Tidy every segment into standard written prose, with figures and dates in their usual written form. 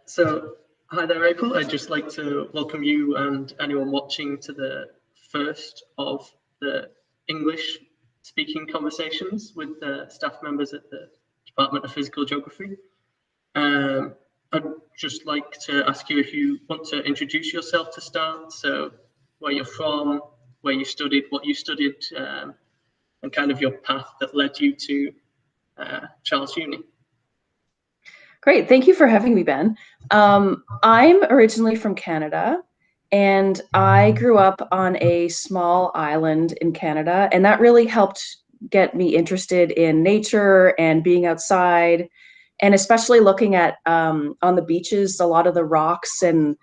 So, hi there, April. I'd just like to welcome you and anyone watching to the first of the English speaking conversations with the staff members at the Department of Physical Geography. I'd just like to ask you if you want to introduce yourself to start. So, where you're from, where you studied, what you studied, and kind of your path that led you to Charles Uni. Great, thank you for having me, Ben. I'm originally from Canada, and I grew up on a small island in Canada, and that really helped get me interested in nature and being outside, and especially looking at, on the beaches, a lot of the rocks and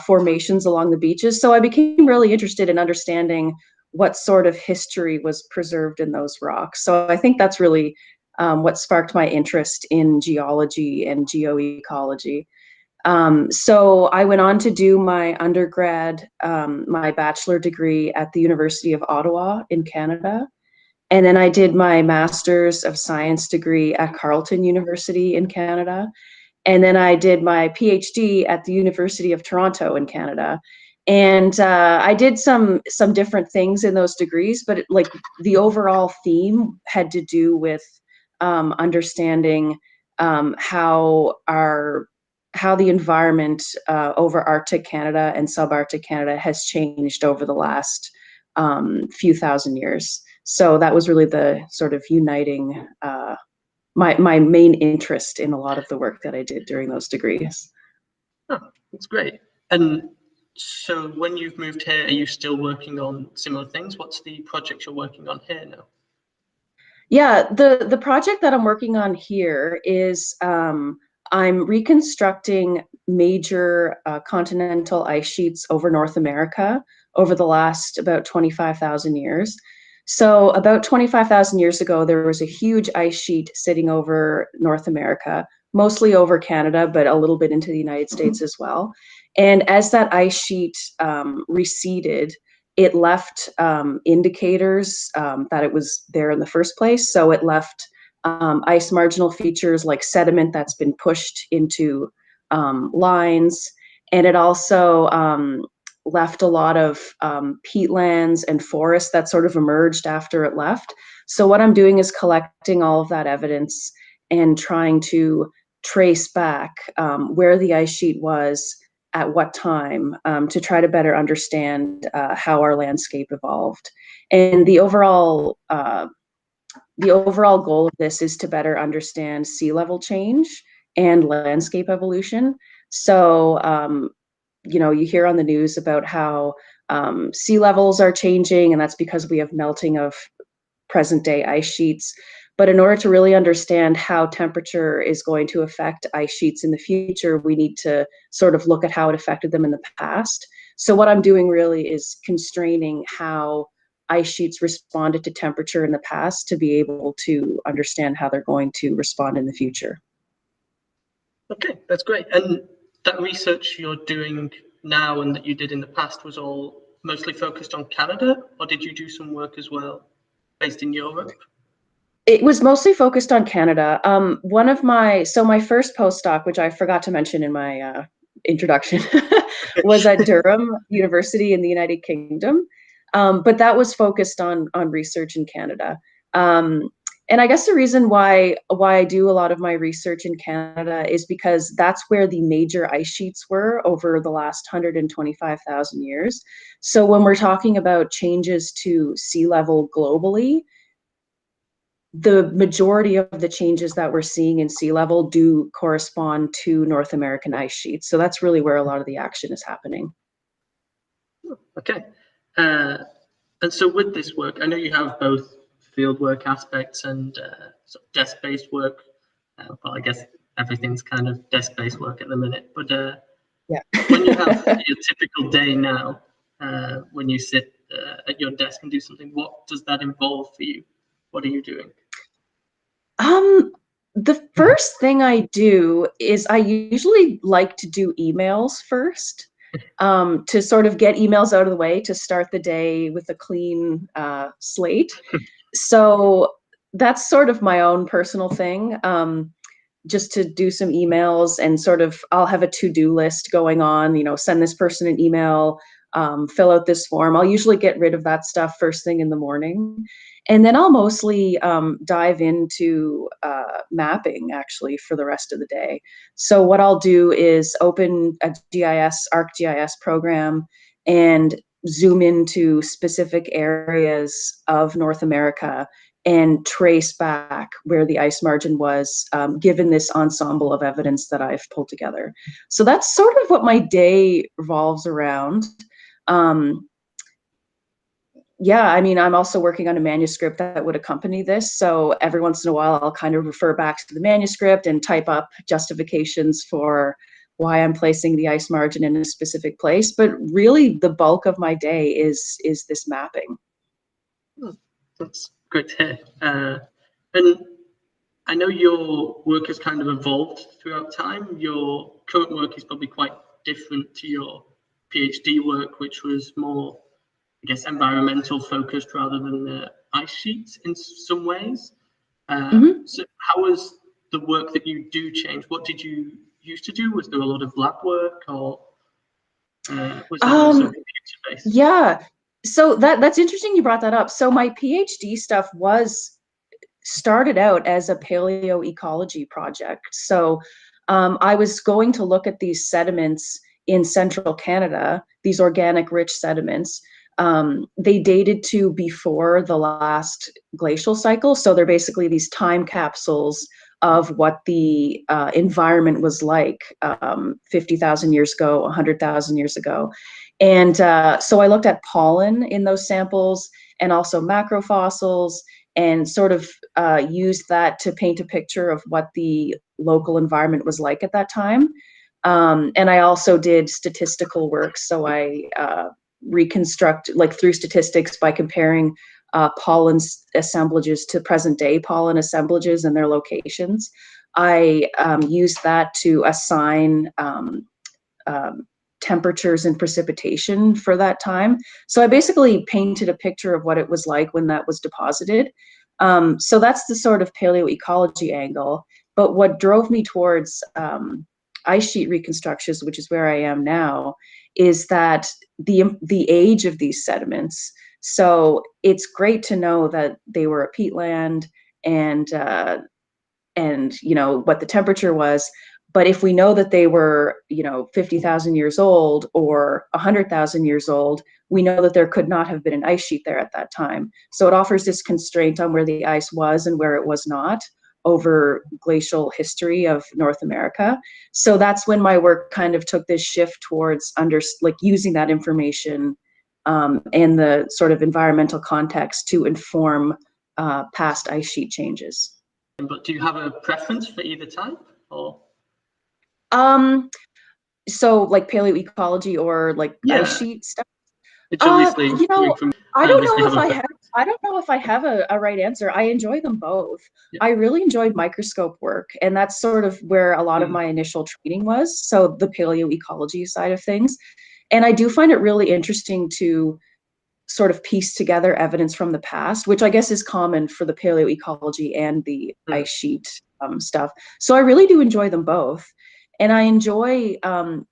formations along the beaches. So I became really interested in understanding what sort of history was preserved in those rocks. So I think that's really what sparked my interest in geology and geoecology. So I went on to do my undergrad, my bachelor degree at the University of Ottawa in Canada. And then I did my Master's of Science degree at Carleton University in Canada. And then I did my PhD at the University of Toronto in Canada. And I did some different things in those degrees, but like the overall theme had to do with understanding how the environment over Arctic Canada and subarctic Canada has changed over the last few thousand years. So that was really the sort of uniting, my main interest in a lot of the work that I did during those degrees. Oh, that's great. And so when you've moved here, are you still working on similar things? What's the project you're working on here now? Yeah, the project that I'm working on here is I'm reconstructing major continental ice sheets over North America over the last about 25,000 years. So about 25,000 years ago, there was a huge ice sheet sitting over North America, mostly over Canada, but a little bit into the United States as well. And as that ice sheet receded, it left indicators that it was there in the first place. So it left ice marginal features like sediment that's been pushed into lines. And it also left a lot of peatlands and forests that sort of emerged after it left. So what I'm doing is collecting all of that evidence and trying to trace back where the ice sheet was at what time, to try to better understand how our landscape evolved. And the overall goal of this is to better understand sea level change and landscape evolution. So, you know, you hear on the news about how sea levels are changing, and that's because we have melting of present day ice sheets. But in order to really understand how temperature is going to affect ice sheets in the future, we need to sort of look at how it affected them in the past. So what I'm doing really is constraining how ice sheets responded to temperature in the past to be able to understand how they're going to respond in the future. Okay, that's great. And that research you're doing now and that you did in the past was all mostly focused on Canada, or did you do some work as well based in Europe? It was mostly focused on Canada. My first postdoc, which I forgot to mention in my introduction, was at Durham University in the United Kingdom. But that was focused on research in Canada. And I guess the reason why I do a lot of my research in Canada is because that's where the major ice sheets were over the last 125,000 years. So when we're talking about changes to sea level globally, the majority of the changes that we're seeing in sea level do correspond to North American ice sheets. So that's really where a lot of the action is happening. Okay. And so with this work, I know you have both fieldwork aspects and sort of desk-based work. Well, I guess everything's kind of desk-based work at the minute. But yeah. When you have your typical day now, when you sit at your desk and do something, what does that involve for you? What are you doing? The first thing I do is I usually like to do emails first, to sort of get emails out of the way to start the day with a clean slate. So that's sort of my own personal thing. just to do some emails and sort of, I'll have a to-do list going on, send this person an email, fill out this form. I'll usually get rid of that stuff first thing in the morning. And then I'll mostly dive into mapping actually for the rest of the day. So what I'll do is open a ArcGIS program and zoom into specific areas of North America and trace back where the ice margin was, given this ensemble of evidence that I've pulled together. So that's sort of what my day revolves around. Yeah, I mean, I'm also working on a manuscript that would accompany this. So every once in a while, I'll kind of refer back to the manuscript and type up justifications for why I'm placing the ice margin in a specific place. But really, the bulk of my day is this mapping. That's great to hear. And I know your work has kind of evolved throughout time. Your current work is probably quite different to your PhD work, which was more, I guess, environmental focused rather than the ice sheets in some ways. So how has the work that you do change? What did you used to do? Was there a lot of lab work, or was there also computer-based? Yeah, so that's interesting you brought that up. So my PhD stuff started out as a paleoecology project. So I was going to look at these sediments in central Canada, these organic rich sediments. They dated to before the last glacial cycle. So they're basically these time capsules of what the environment was like 50,000 years ago, 100,000 years ago. And so I looked at pollen in those samples and also macrofossils, and sort of used that to paint a picture of what the local environment was like at that time. And I also did statistical work. So I reconstruct, like through statistics, by comparing pollen assemblages to present day pollen assemblages and their locations. I used that to assign temperatures and precipitation for that time. So I basically painted a picture of what it was like when that was deposited. So that's the sort of paleoecology angle. But what drove me towards ice sheet reconstructions, which is where I am now, is that the age of these sediments. So it's great to know that they were a peatland and what the temperature was. But if we know that they were 50,000 years old or 100,000 years old, we know that there could not have been an ice sheet there at that time. So it offers this constraint on where the ice was and where it was not over glacial history of North America. So that's when my work kind of took this shift towards using that information and the sort of environmental context to inform past ice sheet changes. But do you have a preference for either type, or? So like paleoecology or like ice sheet stuff? It's obviously I don't know if I have a right answer. I enjoy them both. Yeah. I really enjoyed microscope work, and that's sort of where a lot of my initial training was. So the paleoecology side of things. And I do find it really interesting to sort of piece together evidence from the past, which I guess is common for the paleoecology and the ice sheet stuff. So I really do enjoy them both. And I enjoy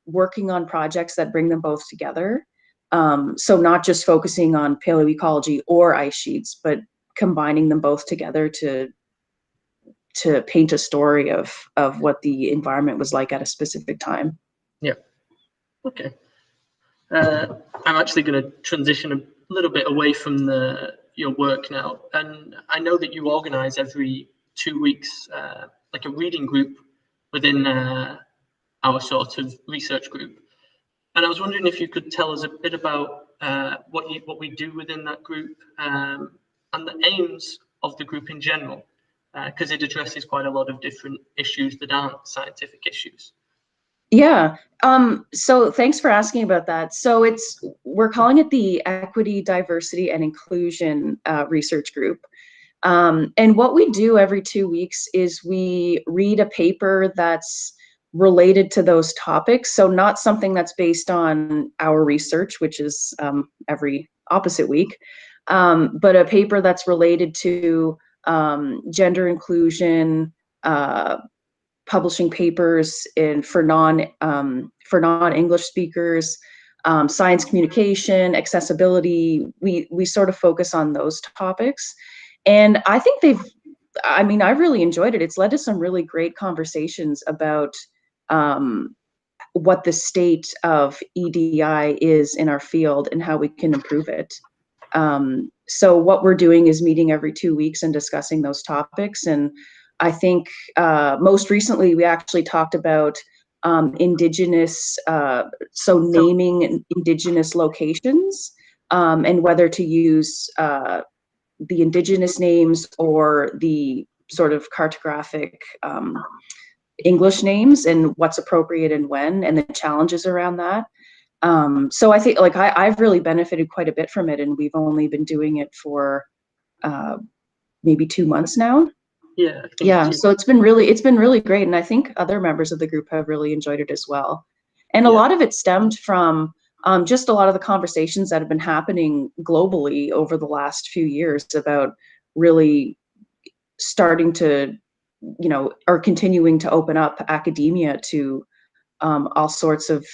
working on projects that bring them both together. So not just focusing on paleoecology or ice sheets, but combining them both together to paint a story of what the environment was like at a specific time. Yeah. Okay. I'm actually going to transition a little bit away from your work now. And I know that you organize every 2 weeks, like a reading group within our sort of research group. And I was wondering if you could tell us a bit about what we do within that group and the aims of the group in general, because it addresses quite a lot of different issues that aren't scientific issues. Yeah. So thanks for asking about that. So we're calling it the Equity, Diversity, and Inclusion Research Group. And what we do every 2 weeks is we read a paper that's related to those topics. So not something that's based on our research, which is every opposite week, but a paper that's related to gender inclusion, publishing papers for non-English speakers, science communication, accessibility. We sort of focus on those topics. And I think I've really enjoyed it. It's led to some really great conversations about what the state of EDI is in our field and how we can improve it. So what we're doing is meeting every 2 weeks and discussing those topics. And I think most recently we actually talked about Indigenous, so naming Indigenous locations and whether to use the Indigenous names or the sort of cartographic English names, and what's appropriate and when, and the challenges around that. So I think I've really benefited quite a bit from it, and we've only been doing it for maybe 2 months now. Yeah. So it's been really great, and I think other members of the group have really enjoyed it as well. And a lot of it stemmed from just a lot of the conversations that have been happening globally over the last few years about really starting to, or continuing to open up academia to all sorts of,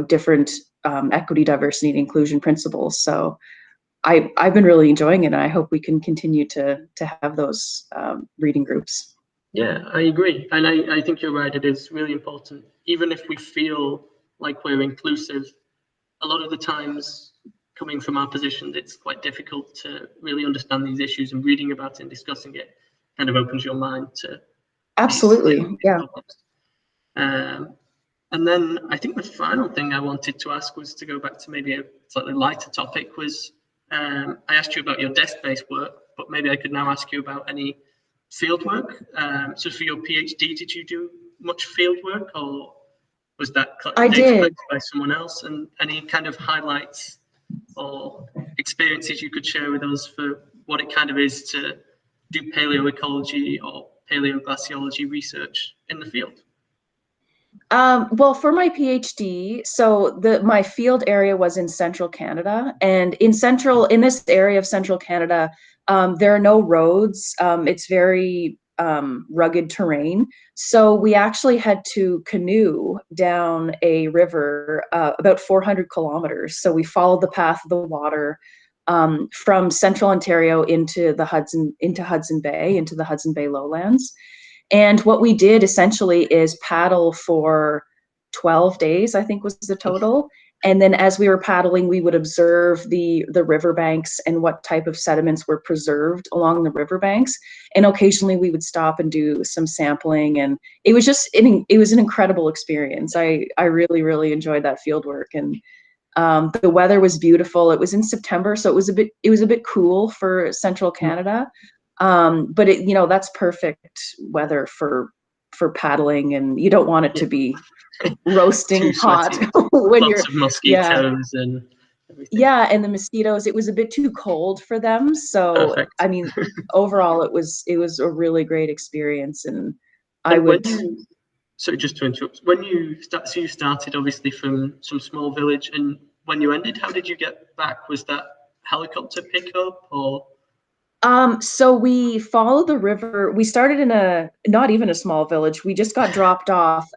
different equity, diversity, and inclusion principles. So I've been really enjoying it, and I hope we can continue to have those reading groups. Yeah, I agree. And I think you're right. It is really important. Even if we feel like we're inclusive, a lot of the times coming from our positions, it's quite difficult to really understand these issues, and reading about it and discussing it kind of opens your mind to. Absolutely, yeah. And then I think the final thing I wanted to ask was to go back to maybe a slightly lighter topic. Was I asked you about your desk-based work, but maybe I could now ask you about any field work. So for your PhD, did you do much field work, or was that collected by someone else? And any kind of highlights or experiences you could share with us for what it kind of is to do paleoecology or paleoglaciology research in the field? Well, for my PhD, so my field area was in central Canada, and in this area of central Canada, there are no roads. It's very rugged terrain. So we actually had to canoe down a river about 400 kilometers. So we followed the path of the water from central Ontario into the Hudson Bay lowlands. And what we did essentially is paddle for 12 days, I think was the total. And then as we were paddling, we would observe the riverbanks and what type of sediments were preserved along the riverbanks. And occasionally we would stop and do some sampling. And it was an incredible experience. I really, really enjoyed that field work. And the weather was beautiful. It was in September, so it was a bit cool for central Canada. But that's perfect weather for paddling, and you don't want it to be roasting hot when lots of mosquitoes and everything. Yeah, and the mosquitoes, it was a bit too cold for them. So perfect. I mean, overall it was a really great experience, and sorry, just to interrupt, when you started obviously from some small village, and when you ended, how did you get back? Was that helicopter pickup, or? So we followed the river. We started in not even a small village. We just got dropped off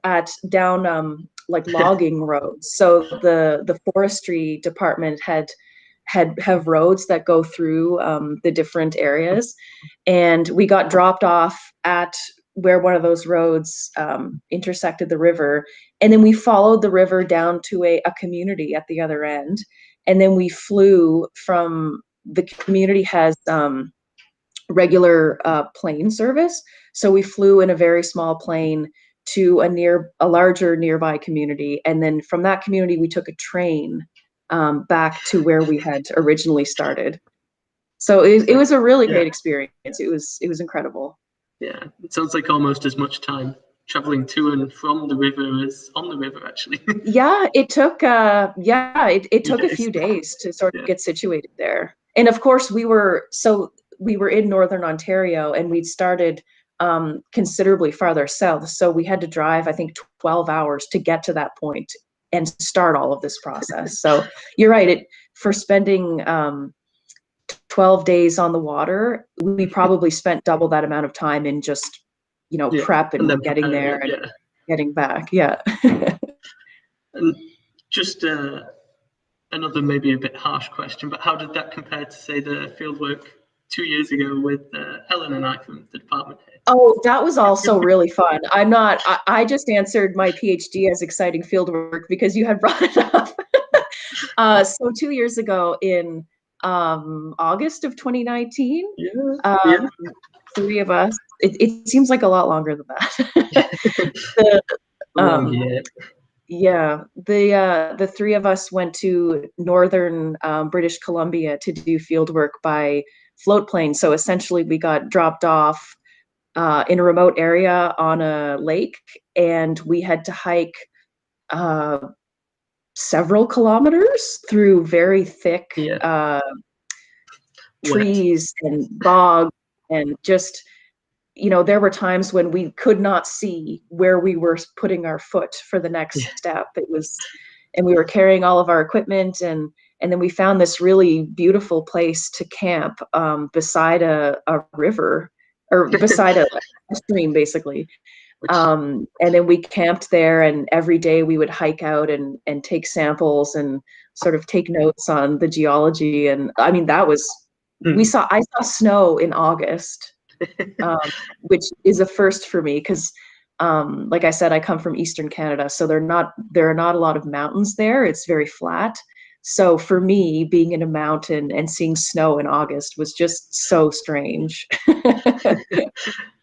down logging roads. So the forestry department have roads that go through the different areas, and we got dropped off at where one of those roads intersected the river, and then we followed the river down to a community at the other end, and then we flew from. The community has regular plane service, so we flew in a very small plane to a larger nearby community, and then from that community we took a train back to where we had originally started. So it was a really great experience. It was incredible. Yeah, it sounds like almost as much time traveling to and from the river as on the river, actually. Yeah, it took it took a few days to sort of get situated there. And of course we were in Northern Ontario, and we'd started considerably farther south. So we had to drive, I think, 12 hours to get to that point and start all of this process. So you're right, for spending 12 days on the water, we probably spent double that amount of time in just you know, Yeah. prep and then getting there preparing, and getting back. Yeah. And just another maybe a bit harsh question, but how did that compare to, say, the fieldwork 2 years ago with Helen and I from the department here? Oh, that was also really fun. I just answered my PhD as exciting fieldwork because you had brought it up. So 2 years ago in August of 2019, three of us, it seems like a lot longer than that. Long year. Yeah, the three of us went to northern British Columbia to do field work by float plane. So essentially we got dropped off in a remote area on a lake, and we had to hike several kilometers through very thick trees and bog, and just, you know, there were times when we could not see where we were putting our foot for the next step. It was, and we were carrying all of our equipment, and then we found this really beautiful place to camp beside a river, or beside a stream, basically. And then we camped there, and every day we would hike out and take samples and sort of take notes on the geology. And I mean, that was, I saw snow in August. Which is a first for me because, like I said, I come from Eastern Canada, so there are not a lot of mountains there. It's very flat. So for me, being in a mountain and seeing snow in August was just so strange.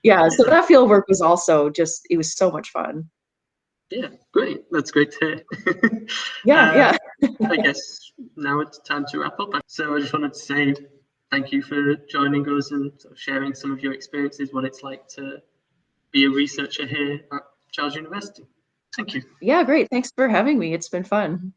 Yeah, so that field work was also just, it was so much fun. Yeah, great. That's great to hear. Yeah. I guess now it's time to wrap up. So I just wanted to say thank you for joining us and sort of sharing some of your experiences, what it's like to be a researcher here at Charles University. Thank you. Yeah, great. Thanks for having me. It's been fun.